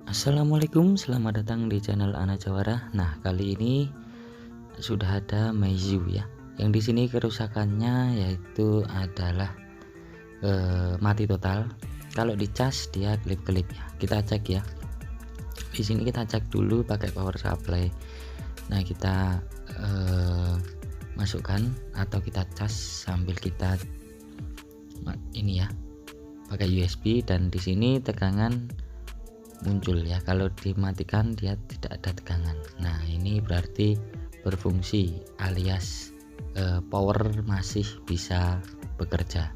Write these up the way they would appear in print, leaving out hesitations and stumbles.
Assalamualaikum, selamat datang di channel Ana Jawara. Nah, kali ini sudah ada Meizu ya. Yang di sini kerusakannya yaitu adalah mati total. Kalau dicas dia kelip-kelip ya. Kita cek ya. Di sini kita cek dulu pakai power supply. Nah, kita masukkan atau kita cas sambil kita ini ya, pakai USB, dan di sini tegangan muncul ya. Kalau dimatikan dia tidak ada tegangan. Nah, ini berarti berfungsi alias power masih bisa bekerja.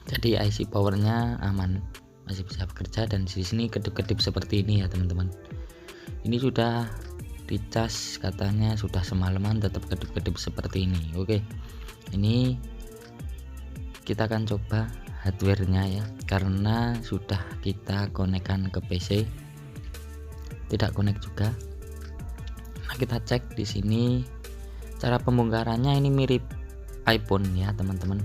Jadi IC powernya aman, masih bisa bekerja. Dan di sini kedip-kedip seperti ini ya teman-teman. Ini sudah dicas, katanya sudah semalaman tetap kedip-kedip seperti ini. Oke, ini kita akan coba hardware-nya ya, karena sudah kita konekkan ke PC, tidak konek juga. Nah, kita cek di sini cara pembongkarannya. Ini mirip iPhone ya teman-teman,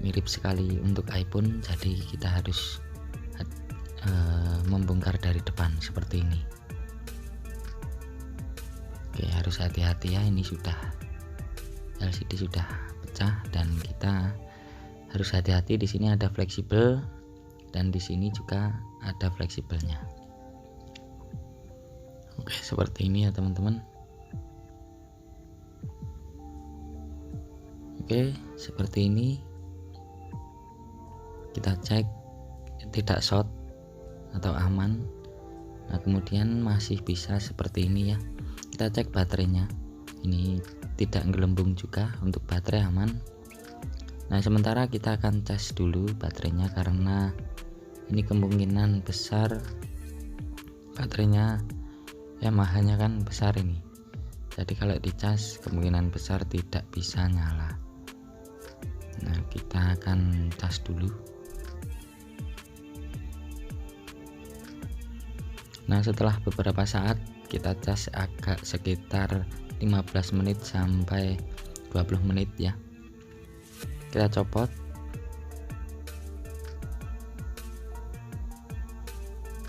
mirip sekali untuk iPhone. Jadi kita harus membongkar dari depan seperti ini. Oke, harus hati-hati ya. Ini sudah LCD sudah pecah dan kita harus hati-hati. Di sini ada fleksibel dan di sini juga ada fleksibelnya. Oke, seperti ini ya teman-teman. Oke, seperti ini. Kita cek tidak short atau aman. Nah, kemudian masih bisa seperti ini ya. Kita cek baterainya. Ini tidak gelembung juga, untuk baterai aman. Nah, sementara kita akan cas dulu baterainya, karena ini kemungkinan besar baterainya Yamaha-nya kan besar ini. Jadi kalau dicas kemungkinan besar tidak bisa nyala. Nah, kita akan cas dulu. Nah, setelah beberapa saat kita cas agak sekitar 15 menit sampai 20 menit ya. Kita copot.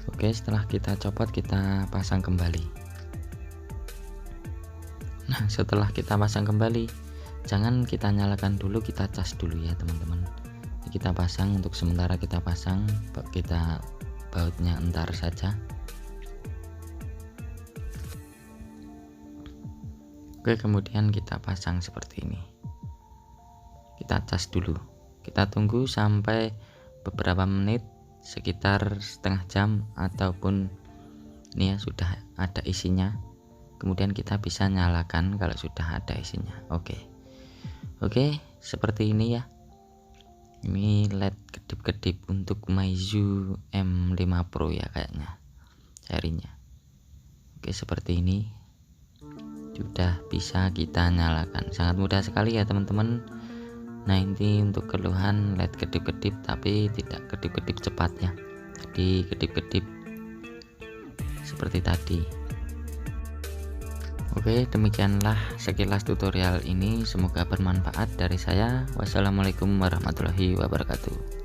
Oke, setelah kita copot kita pasang kembali. Nah, setelah kita pasang kembali, jangan kita nyalakan dulu, kita cas dulu ya teman-teman. Kita pasang, untuk sementara kita pasang, kita bautnya entar saja. Oke, kemudian kita pasang seperti ini. Kita cas dulu, kita tunggu sampai beberapa menit, sekitar setengah jam ataupun ini ya sudah ada isinya. Kemudian kita bisa nyalakan kalau sudah ada isinya. Oke, seperti ini ya. Ini LED kedip-kedip untuk Meizu M5 Pro ya kayaknya serinya. Oke, seperti ini sudah bisa kita nyalakan, sangat mudah sekali ya teman-teman. Nah, ini untuk keluhan LED kedip-kedip, tapi tidak kedip-kedip cepat ya, jadi kedip-kedip seperti tadi. Oke, demikianlah sekilas tutorial ini, semoga bermanfaat dari saya. Wassalamualaikum warahmatullahi wabarakatuh.